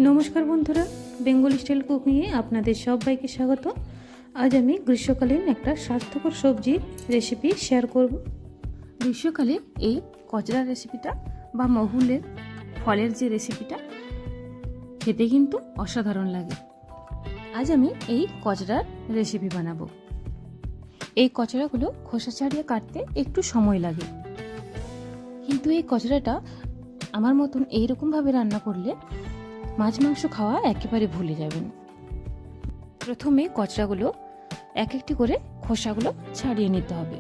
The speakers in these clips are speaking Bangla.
নমস্কার বন্ধুরা, বেঙ্গলি স্টাইল কুকিংয়ে আপনাদের সবাইকে স্বাগত। আজ আমি গ্রীষ্মকালীন একটা স্বাস্থ্যকর সবজির রেসিপি শেয়ার করব। গ্রীষ্মকালে এই কচড়ার রেসিপিটা বা মহুলের ফলের যে রেসিপিটা খেতে কিন্তু অসাধারণ লাগে। আজ আমি এই কচড়ার রেসিপি বানাবো। এই কচড়াগুলো খোসা ছাড়িয়ে কাটতে একটু সময় লাগে, কিন্তু এই কচড়াটা আমার মতন এইরকমভাবে রান্না করলে মাছ মাংস খাওয়া একেবারে ভুলে যাবেন। প্রথমে কচড়াগুলো এক একটি করে খোসাগুলো ছাড়িয়ে নিতে হবে।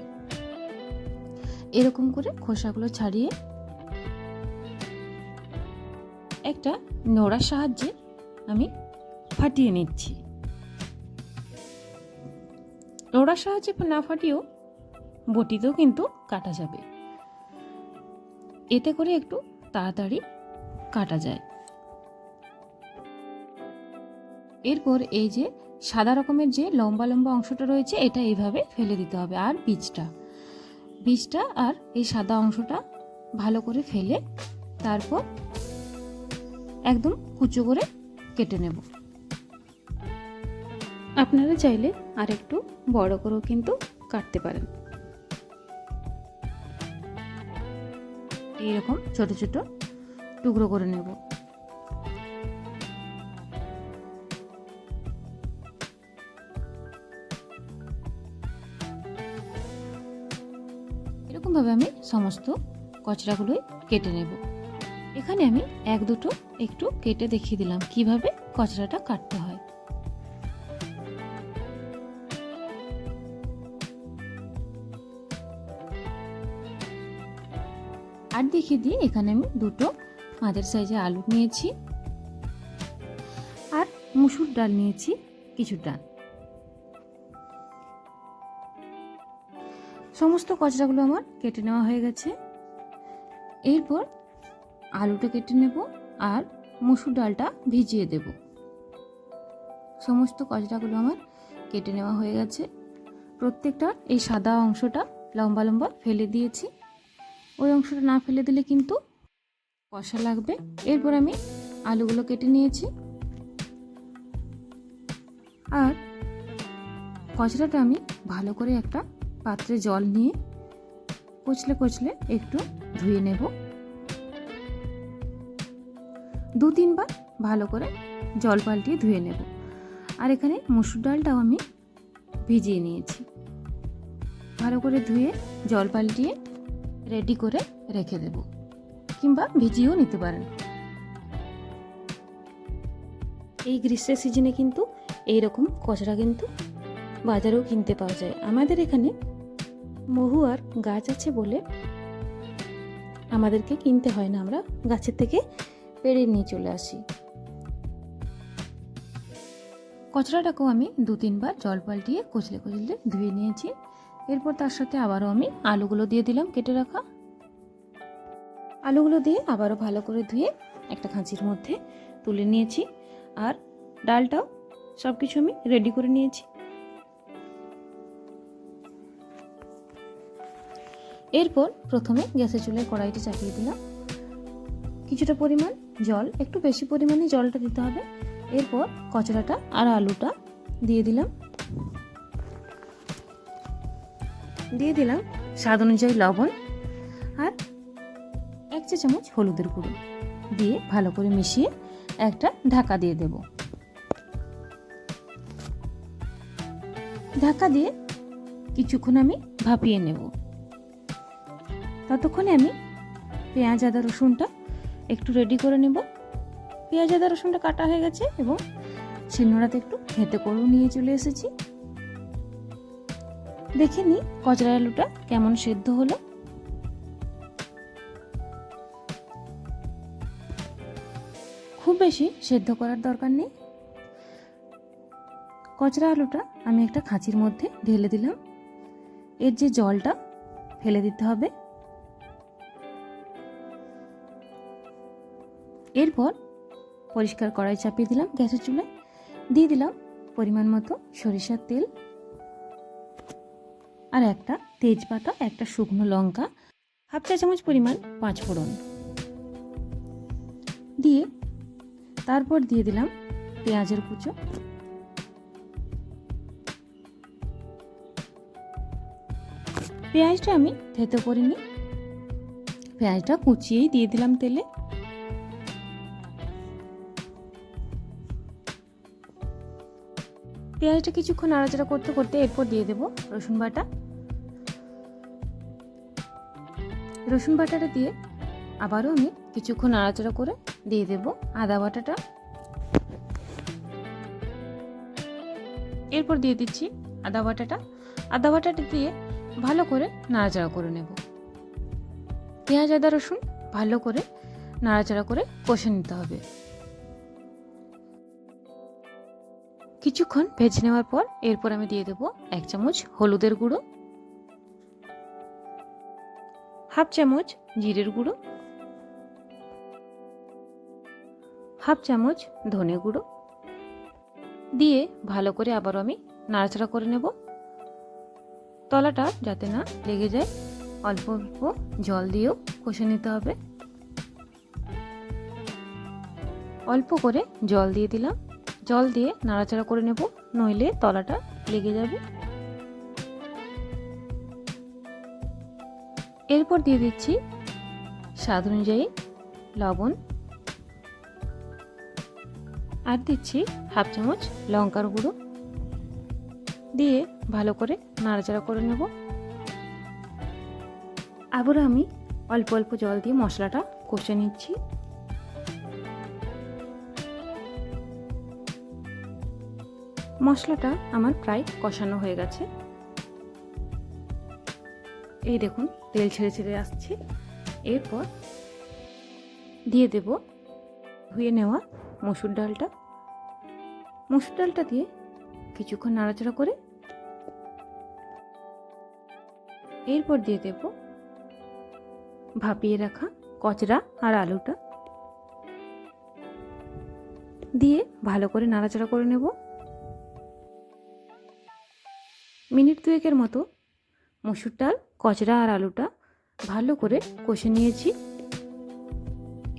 এরকম করে খোসাগুলো ছাড়িয়ে একটা নোড়ার সাহায্যে আমি ফাটিয়ে নিচ্ছি। নোড়ার সাহায্যে না ফাটিয়েও বটিতেও কিন্তু কাটা যাবে, এতে করে একটু তাড়াতাড়ি কাটা যায়। এরপর এই যে সাদা রকমের যে লম্বা লম্বা অংশটা রয়েছে এটা এইভাবে ফেলে দিতে হবে, আর বীজটা আর এই সাদা অংশটা ভালো করে ফেলে তারপর একদম কুচো করে কেটে নেব। আপনারা চাইলে আর একটু বড় করেও কিন্তু কাটতে পারেন। এইরকম ছোট ছোট টুকরো করে নেব। এরকমভাবে আমি সমস্ত কচড়াগুলোই কেটে নেব। এখানে আমি এক দুটো একটু কেটে দেখিয়ে দিলাম কিভাবে কচড়াটা কাটতে হয়। আর দেখিয়ে দিই, এখানে আমি দুটো মাঝারি সাইজের আলু নিয়েছি আর মুসুর ডাল নিয়েছি কিছুটা। সমস্ত কচড়াগুলো আমার কেটে নেওয়া হয়ে গেছে। এরপর আলুটা কেটে নেব আর মুসুর ডালটা ভিজিয়ে দেব। সমস্ত কচড়াগুলো আমার কেটে নেওয়া হয়ে গেছে। প্রত্যেকটা এই সাদা অংশটা লম্বা লম্বা ফেলে দিয়েছি, ওই অংশটা না ফেলে দিলে কিন্তু কষা লাগবে। এরপর আমি আলুগুলো কেটে নিয়েছি আর কচড়াটা আমি ভালো করে একটা পাত্রে জল নিয়ে কচলে কচলে একটু ধুয়ে নেব। 2-3 বার ভালো করে জল পাল্টিয়ে ধুয়ে নেব। আর এখানে মুসুর ডালটাও আমি ভিজিয়ে নিয়েছি, ভালো করে ধুয়ে জল পাল্টিয়ে রেডি করে রেখে দেব, কিংবা ভিজিয়েও নিতে পারেন। এই গ্রীষ্মের সিজনে কিন্তু এইরকম কচড়া কিন্তু বাজারেও কিনতে পাওয়া যায়। আমাদের এখানে মহুয়ার গাছ আছে বলে আমাদেরকে কিনতে হয় না, আমরা গাছের থেকে পেড়ে নিয়ে চলে আসি। কচড়াটাকেও আমি 2-3 বার জল পাল্টিয়ে কচলে কচলে ধুয়ে নিয়েছি। এরপর তার সাথে আবারও আমি আলুগুলো দিয়ে দিলাম, কেটে রাখা আলুগুলো দিয়ে আবারও ভালো করে ধুয়ে একটা খাঁচির মধ্যে তুলে নিয়েছি। আর ডালটাও সব কিছু আমি রেডি করে নিয়েছি। এরপর প্রথমে গ্যাসের চুলায় কড়াইটি চাপিয়ে দিলাম, কিছুটা পরিমাণ জল, একটু বেশি পরিমাণে জলটা দিতে হবে। এরপর কচড়াটা আর আলুটা দিয়ে দিলাম, স্বাদ অনুযায়ী লবণ আর 1 চা চামচ হলুদের গুঁড়ো দিয়ে ভালো করে মিশিয়ে একটা ঢাকা দিয়ে দেব। ঢাকা দিয়ে কিছুক্ষণ আমি ভাপিয়ে নেব। ততক্ষণে আমি পেঁয়াজ আদা রসুনটা একটু রেডি করে নেব। পেঁয়াজ আদা রসুনটা কাটা হয়ে গেছে এবং শিলনোড়াতে একটু থেঁতে করেও নিয়ে চলে এসেছি। দেখে নিই কচড়া আলুটা কেমন সেদ্ধ হলো। খুব বেশি সেদ্ধ করার দরকার নেই। কচড়া আলুটা আমি একটা খাঁচির মধ্যে ঢেলে দিলাম। এর যে জলটা ফেলে দিতে হবে। এরপর পরিষ্কার কড়াই চাপিয়ে দিলাম গ্যাসের চুলায়, দিয়ে দিলাম পরিমাণ মতো সরিষার তেল আর একটা তেজপাতা, একটা শুকনো লঙ্কা, 1/2 চা চামচ পরিমাণ 5 ফোড়ন দিয়ে তারপর দিয়ে দিলাম পেঁয়াজের কুচো। পেঁয়াজটা আমি থেতো করিনি, পেঁয়াজটা কুচিয়েই দিয়ে দিলাম তেলে। পেঁয়াজটা কিছুক্ষণ নাড়াচাড়া করতে করতে এরপর দিয়ে দেব রসুন বাটা। রসুন বাটাটা দিয়ে আবারও আমি কিছুক্ষণ নাড়াচাড়া করে দিয়ে দেব আদা বাটাটা। এরপর দিয়ে দিচ্ছি আদা বাটাটা। আদা বাটাটা দিয়ে ভালো করে নাড়াচাড়া করে নেব। পেঁয়াজ আদা রসুন ভালো করে নাড়াচাড়া করে কষে নিতে হবে। কিছুক্ষণ ভেজে নেওয়ার পর এরপর আমি দিয়ে দেব 1 চামচ হলুদের গুঁড়ো, 1/2 চামচ জিরের গুঁড়ো, 1/2 চামচ ধনে গুঁড়ো দিয়ে ভালো করে আবারও আমি নাড়াচাড়া করে নেব। তলাটা যাতে না লেগে যায় অল্প অল্প জল দিয়েও কষে নিতে হবে। অল্প করে জল দিয়ে দিলাম, জল দিয়ে নাড়াচাড়া করে নেব, নইলে তলাটা লেগে যাবে। এরপর দিয়ে দিচ্ছি স্বাদ অনুযায়ী লবণ, আর দিচ্ছি 1/2 চামচ লঙ্কার গুঁড়ো দিয়ে ভালো করে নাড়াচাড়া করে নেব। আবারও আমি অল্প অল্প জল দিয়ে মশলাটা কষে নিচ্ছি। মশলাটা আমার প্রায় কষানো হয়ে গেছে। এই দেখুন তেল ছেড়ে ছেড়ে আসছে। এরপর দিয়ে দেব ধুয়ে নেওয়া মসুর ডালটা। মসুর ডালটা দিয়ে কিছুক্ষণ নাড়াচাড়া করে এরপর দিয়ে দেব ভাপিয়ে রাখা কচরা আর আলুটা দিয়ে ভালো করে নাড়াচাড়া করে নেব। মিনিট 2 মতো মসুর ডাল, কচরা আর আলুটা ভালো করে কষে নিয়েছি।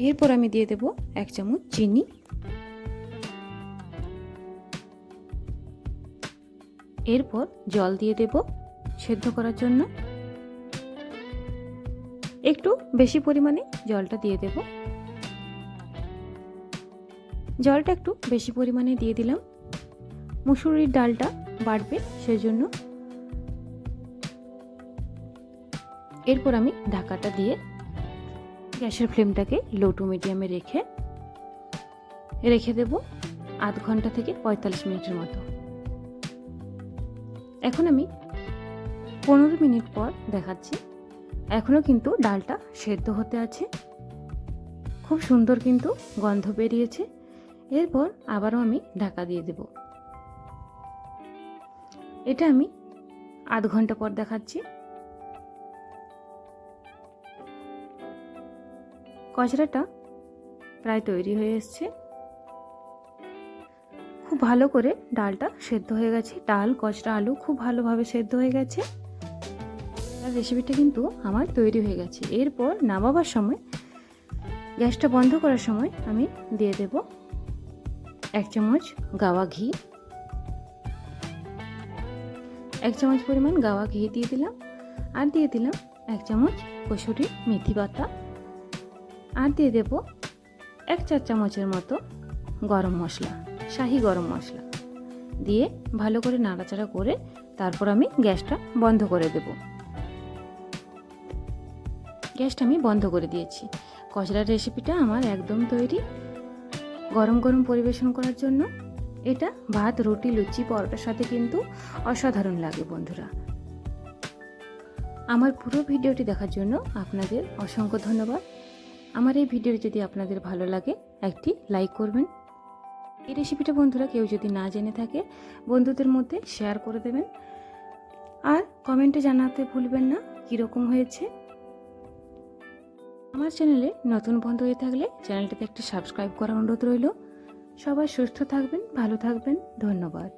এরপর আমি দিয়ে দেব 1 চামচ চিনি, এরপর জল দিয়ে দেব সেদ্ধ করার জন্য। একটু বেশি পরিমাণে জলটা দিয়ে দেব। জলটা একটু বেশি পরিমাণে দিয়ে দিলাম, মুসুরির ডালটা বাড়বে সেজন্য। এরপর আমি ঢাকাটা দিয়ে গ্যাসের ফ্লেমটাকে লো টু মিডিয়ামে রেখে দেব আধ ঘন্টা থেকে 45 মিনিটের মতো। এখন আমি 15 মিনিট পর দেখাচ্ছি। এখনও কিন্তু ডালটা সেদ্ধ হতে আছে, খুব সুন্দর কিন্তু গন্ধ বেরিয়েছে। এরপর আবারও আমি ঢাকা দিয়ে দেব। এটা আমি আধ ঘন্টা পর দেখাচ্ছি। কচরাটা প্রায় তৈরি হয়ে এসছে। খুব ভালো করে ডালটা সেদ্ধ হয়ে গেছে। ডাল, কচরা, আলু খুব ভালোভাবে সেদ্ধ হয়ে গেছে। আর রেসিপিটা কিন্তু আমার তৈরি হয়ে গেছে। এরপর নামাবার সময়, গ্যাসটা বন্ধ করার সময় আমি দিয়ে দেব 1 চামচ গাওয়া ঘি। 1 চামচ পরিমাণ গাওয়া ঘি দিয়ে দিলাম, আর দিয়ে দিলাম 1 চামচ কসুরি মেথি পাতা, আর দিয়ে দেব 1/4 চামচের মতো গরম মশলা, শাহি গরম মশলা দিয়ে ভালো করে নাড়াচাড়া করে তারপর আমি গ্যাসটা বন্ধ করে দেব। গ্যাসটা আমি বন্ধ করে দিয়েছি। কচরার রেসিপিটা আমার একদম তৈরি। গরম গরম পরিবেশন করার জন্য এটা ভাত, রুটি, লুচি, পরোটার সাথে কিন্তু অসাধারণ লাগে বন্ধুরা। আমার পুরো ভিডিওটি দেখার জন্য আপনাদের অসংখ্য ধন্যবাদ। আমার এই ভিডিওটি যদি আপনাদের ভালো লাগে একটি লাইক করবেন। এই রেসিপিটা বন্ধুরা কেউ যদি না জেনে থাকে বন্ধুদের মধ্যে শেয়ার করে দেবেন, আর কমেন্টে জানাতে ভুলবেন না কীরকম হয়েছে। আমার চ্যানেলে নতুন বন্ধু হয়ে থাকলে চ্যানেলটাতে একটি সাবস্ক্রাইব করার অনুরোধ রইল। সবাই সুস্থ থাকবেন, ভালো থাকবেন, ধন্যবাদ।